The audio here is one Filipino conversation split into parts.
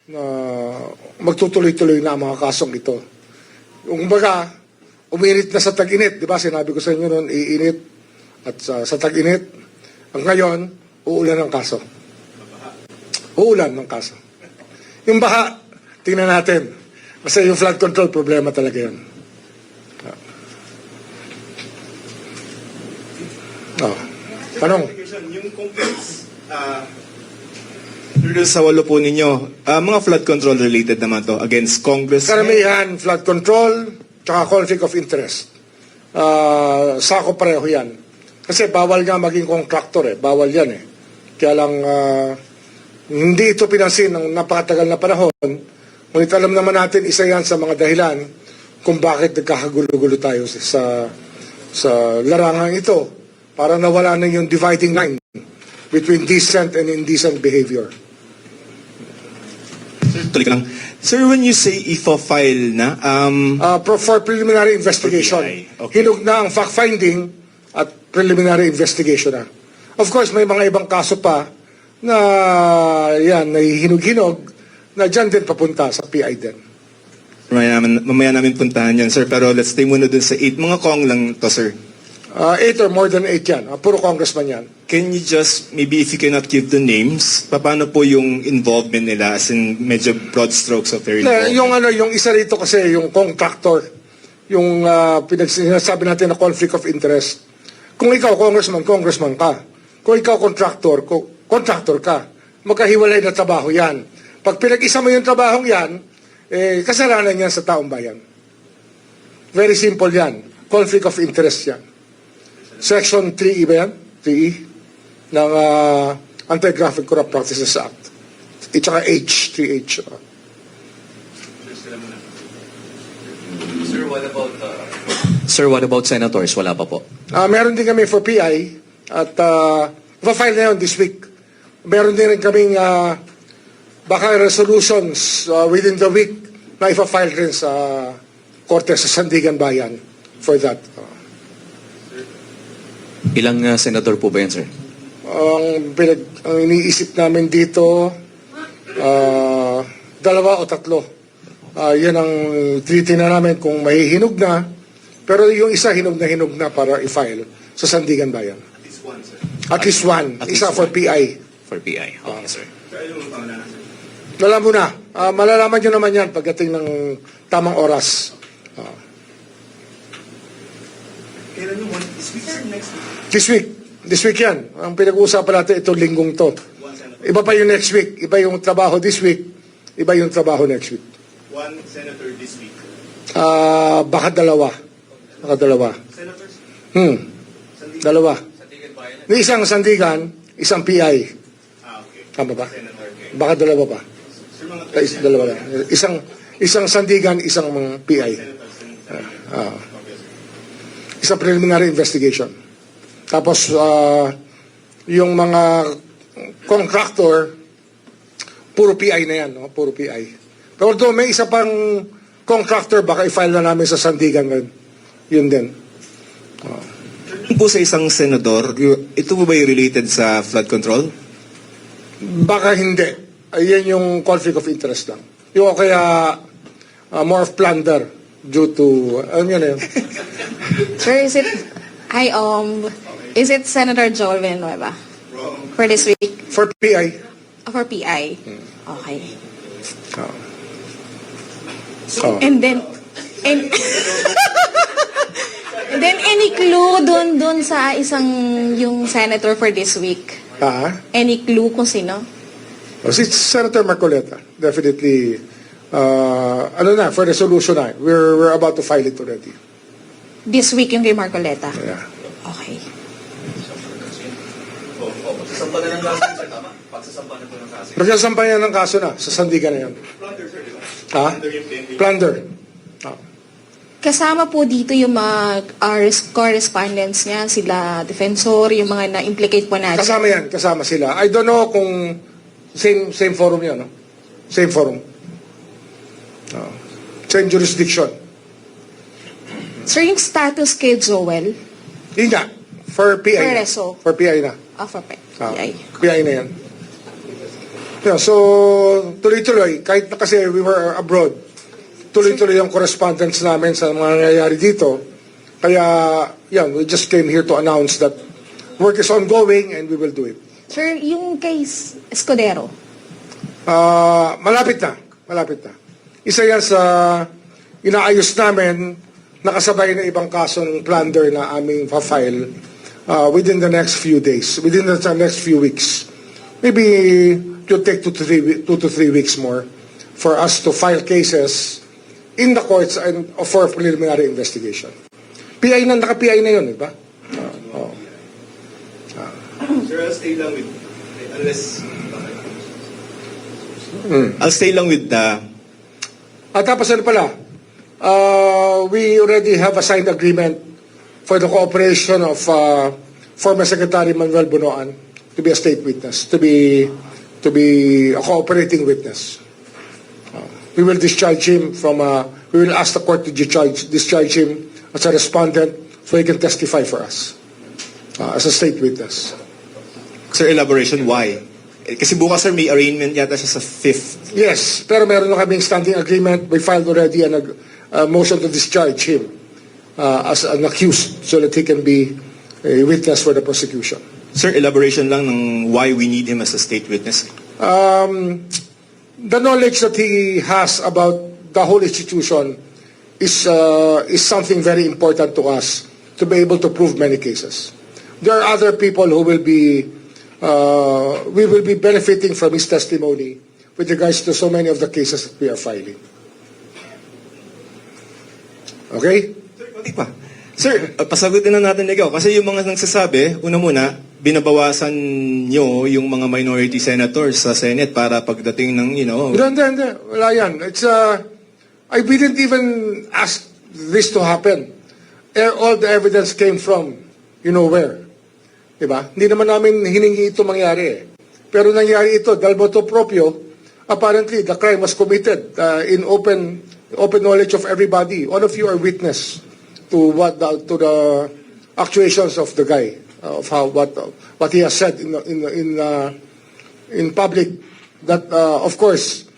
na magtutuloy-tuloy na ang mga kasong ito. Yung baga, uminit na sa tag-init, di ba? Sinabi ko sa inyo noon, iinit at sa tag-init. Ang ngayon, uulan ng kaso. Uulan ng kaso. Yung baha, tingnan natin. Kasi yung flood control, problema talaga yun. Tanong? Yung complaints sa walo po ninyo, mga flood control related naman to against Congress. Karamihan, flood control, tsaka conflict of interest. Sako pareho yan. Kasi bawal nga maging contractor eh. Bawal yan eh. Kaya lang, hindi ito pinansin ng napakatagal na panahon. Ngunit alam naman natin, isa yan sa mga dahilan kung bakit nagkakagulo-gulo tayo sa larangan ito para nawala na yung dividing line between decent and indecent behavior. Tuloy ka lang. Sir, when you say ifa-file na, for preliminary investigation. Okay. Hinog na ang fact-finding at preliminary investigation na. Of course, may mga ibang kaso pa na yan, nahihinog-hinog na dyan din papunta sa PI din. mamaya namin puntahan yan, sir. Pero let's stay muna dun sa 8. Mga kong lang to, sir. 8 or more than 8 yan. Puro congressman yan. Can you just, maybe if you cannot give the names, paano po yung involvement nila, as in medyo broad strokes of their involvement? Yung isa rito kasi, yung contractor, yung sinasabi natin na conflict of interest. Kung ikaw congressman ka. Kung ikaw contractor ka. Magkahiwalay na trabaho yan. Pag pinag-isa mo yung trabahong yan, kasalanan yan sa taong bayan. Very simple yan. Conflict of interest yan. Section 3E ba yan? 3E ng Anti-Graphic Corrupt Practices Act. Tsaka H, 3H. Sir, what about senators? Wala pa po. Meron din kami for PI at ipa-file na yun this week. Meron din rin kaming baka resolutions within the week na ipa-file rin sa Korte sa Sandigan Bayan for that. Ilang senador po ba yan, sir? Ang iniisip namin dito, 2 o 3. Yan ang tinitingnan namin kung mahihinog na. Pero yung isa hinog na para i-file sa Sandigan Bayan. At least one, sir. At least one. Isa for PI. For PI. Okay, sir. Alam mo na. Malalaman nyo naman yan pagdating ng tamang oras. Kailan yung one? This week or next week? This week yan. Ang pinag-uusapan natin ito linggong to. Iba pa yung next week. Iba yung trabaho this week. Iba yung trabaho next week. One senator this week. Baka dalawa. Senators? Dalawa. Yung isang Sandigan, isang PI. Okay. Tama ba? Senator, okay. Baka dalawa pa. Sir, mga Dalawa lang. Isang Sandigan, isang PI. Isang preliminary investigation. Tapos, yung mga contractor, puro PI na yan. No? Puro PI. Pero doon, may isa pang contractor, baka i-file na namin sa Sandigan ngayon. Yun din. po sa isang senador, ito po ba yung related sa flood control? Baka hindi. Yan yung conflict of interest lang. Yung kaya more of plunder due to, ano yun yun? Sir, is it Senator Joel Villanueva for this week? For PI. For PI? Okay. And then any clue doon sa yung senator for this week? Any clue kung sino? Si Senator Marcoleta. Definitely, for resolution na. We're about to file it already. This week yung kay Marcoleta? Yeah. Okay. Pagsasampa na ng kaso, sir, tama? Pagsasampa na po ng kaso. Pagsasampa na ng kaso na. Sa Sandigan na yan. Plunder, sir, di ba? Plunder. Kasama po dito yung mga correspondents niya, sila defensor, yung mga na-implicate po natin. Kasama sila. I don't know kung same forum yun, no? Same forum. Same jurisdiction. Sir, yung status kay Joel? Yun nga. For PI. For reso. For PI na. For PI. PI na yan. Yeah, so tuloy-tuloy, kahit na kasi we were abroad, tuloy-tuloy ang correspondence namin sa mga nangyayari dito. Kaya, yeah, we just came here to announce that work is ongoing and we will do it. Sir, yung kay Escudero, Malapit na. Isa yan sa inaayos namin, nakasabay na ibang kasong plunder na aming pa-file within the next few days, within the next few weeks. Maybe it will take 2 to 3 weeks more for us to file cases in the courts and for preliminary investigation. PI na, naka-PI na yun, di ba? Sir, I'll stay lang with, I'll stay lang with the, At tapos ano pala, we already have a signed agreement for the cooperation of former Secretary Manuel Bunoan to be a state witness, to be a cooperating witness. We will discharge him we will ask the court to discharge him as a respondent so he can testify for us as a state witness. sir, elaboration, why? Kasi bukas, sir, may arraignment yata siya sa 5th. Yes, pero meron na kaming standing agreement. We filed already a motion to discharge him as an accused so that he can be a witness for the prosecution. Sir, elaboration lang ng why we need him as a state witness. The knowledge that he has about the whole institution is something very important to us to be able to prove many cases. There are other people who will be we will be benefiting from his testimony with regards to so many of the cases that we are filing. Okay? Sir, konti pa. Sir, pasagutin na natin ikaw. Kasi yung mga nagsasabi, una muna, binabawasan nyo yung mga minority senators sa Senate para pagdating ng, Hindi. Wala yan. We didn't even ask this to happen. All the evidence came from, where. Diba? Hindi naman namin hiningi ito mangyari eh. Pero nangyari ito, dahil motu proprio, apparently the crime was committed in open knowledge of everybody. All of you are witness to the actuations of the guy, of what he has said in public. That of course,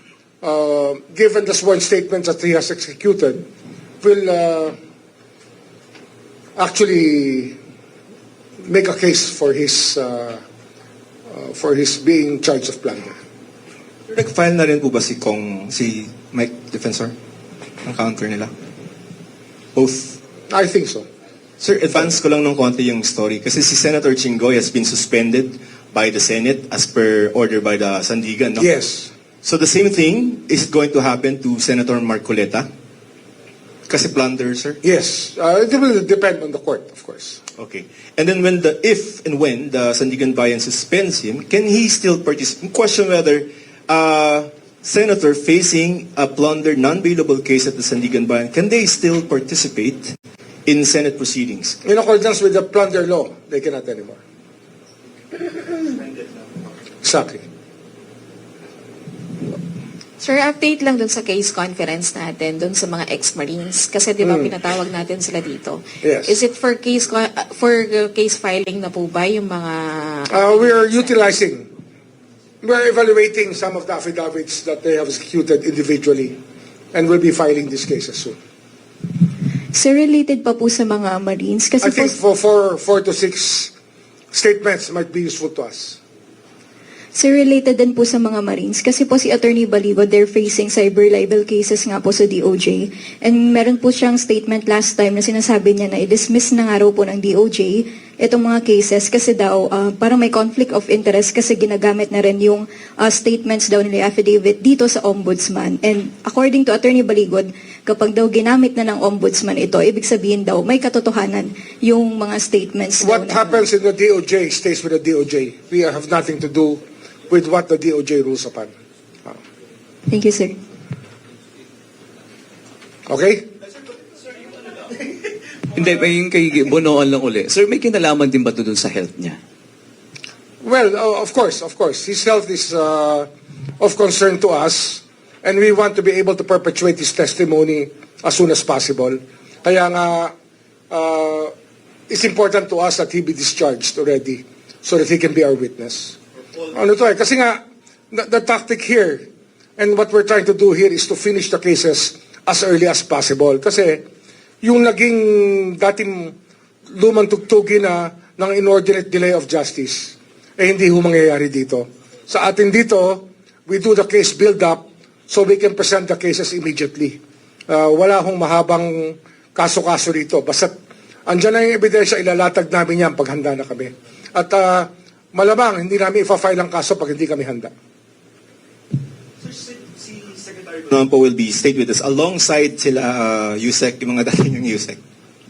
given the sworn statements that he has executed, will actually make a case for his being charged of plunder. Nag-file na rin po ba si Mike Defensor? Ang counter nila? Both? I think so. Sir, advance ko lang ng konti yung story. Kasi si Senator Chingoy has been suspended by the Senate as per order by the Sandigan, no? Yes. So the same thing is going to happen to Senator Marcoleta? Kasi plunder, sir? Yes. It will depend on the court, of course. Okay. And then if and when the Sandigan Bayan suspends him, can he still participate? Question whether senator facing a plunder non-bailable case at the Sandigan Bayan, can they still participate in Senate proceedings? In accordance with the plunder law, they cannot anymore. Exactly. sir, update lang dun sa case conference natin, dun sa mga ex-Marines. Kasi di ba pinatawag natin sila dito? Yes. Is it for case filing na po ba yung mga... We're evaluating some of the affidavits that they have executed individually and we'll be filing these cases soon. Sir, related pa po sa mga Marines kasi I think for 4 to 6 statements might be useful to us. Sir, related din po sa mga Marines kasi po si Attorney Baligo, they're facing cyber libel cases nga po sa DOJ. And meron po siyang statement last time na sinasabi niya na i-dismiss na nga raw po ng DOJ itong mga cases kasi daw parang may conflict of interest kasi ginagamit na rin yung statements daw nila affidavit dito sa Ombudsman. And according to Attorney Baligod, kapag daw ginamit na ng Ombudsman ito, ibig sabihin daw may katotohanan yung mga statements. What happens in the DOJ stays with the DOJ. We have nothing to do with what the DOJ rules upon. Thank you, sir. Okay? Hindi, yung kay Bonoan lang uli. Sir, may kinalaman din ba ito dun sa health niya? Well, of course. His health is of concern to us, and we want to be able to perpetuate his testimony as soon as possible. Kaya nga, it's important to us that he be discharged already so that he can be our witness. Ano to kasi nga, the tactic here and what we're trying to do here is to finish the cases as early as possible. Kasi yung naging dating lumang tugtugin na ng inordinate delay of justice, hindi ho mangyayari dito. Sa atin dito, we do the case build-up so we can present the cases immediately. Wala hong mahabang kaso-kaso rito. Basta andyan na yung ebidensya, ilalatag namin yan pag handa na kami. At malamang, hindi namin ipa-file ang kaso pag hindi kami handa. Si Secretary naman po will be stayed with us alongside sila Yusek, yung mga dating yung Yusek.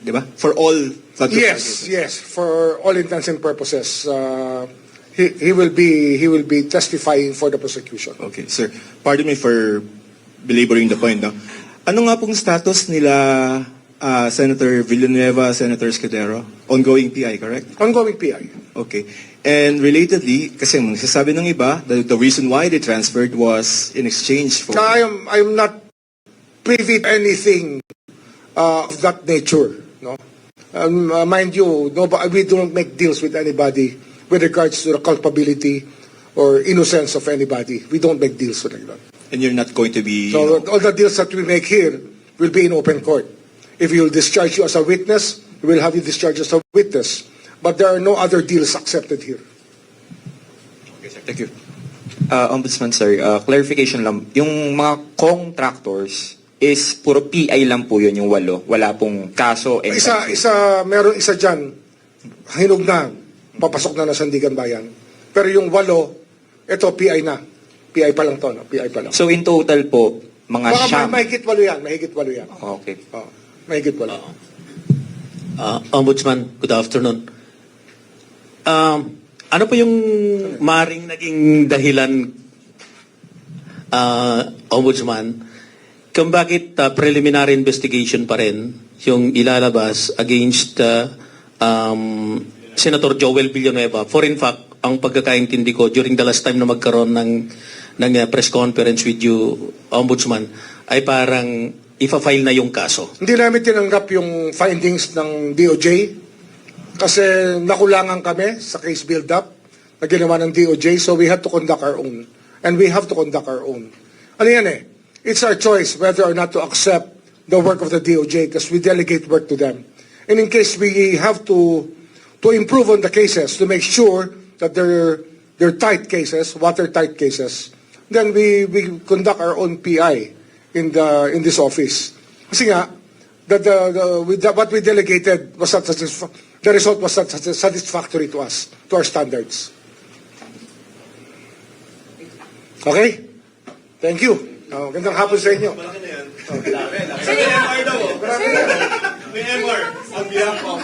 Di ba? For all Yes. For all intents and purposes, he will be testifying for the prosecution. Okay, sir. Pardon me for belaboring the point. No? Ano nga pong status nila Senator Villanueva, Senator Escudero? Ongoing PI, correct? Ongoing PI. Okay. And relatedly, kasi sasabi ng iba, the reason why they transferred was in exchange for... I'm not privy to anything of that nature. No, mind you, we don't make deals with anybody with regards to the culpability or innocence of anybody. We don't make deals with that. And you're not going to be... So all the deals that we make here will be in open court. If we will discharge you as a witness, we will have you discharged as a witness. But there are no other deals accepted here. Okay, sir. Thank you. Ombudsman, sir, clarification lang. Yung mga contractors is puro PI lang po yun, yung 8. Wala pong kaso. And Meron isa dyan, hinog na, papasok na Sandigan Bayan. Pero yung 8, ito PI na. PI pa lang to, no? PI pa lang. So in total po, mga Baka siyam. mahigit 8 yan, mahigit 8 yan. Okay. Mahigit 8. Ombudsman, good afternoon. Ano po yung maring naging dahilan, Ombudsman, kung bakit preliminary investigation pa rin yung ilalabas against Senator Joel Villanueva? For in fact, ang pagkakaintindi ko during the last time na magkaroon ng press conference with you, Ombudsman, ay parang ifa-file na yung kaso. Hindi namin tinanggap yung findings ng DOJ kasi nakulangan kami sa case build-up na ginawa ng DOJ, so we had to conduct our own. And we have to conduct our own. Ano yan eh? It's our choice whether or not to accept the work of the DOJ because we delegate work to them. And in case we have to improve on the cases to make sure that they're tight cases, watertight cases, then we conduct our own PI in this office. Kasi nga, what we delegated was not the result was not satisfactory to us, to our standards. Okay? Thank you. Gandang hapon sa inyo. May MR daw. May MR on behalf of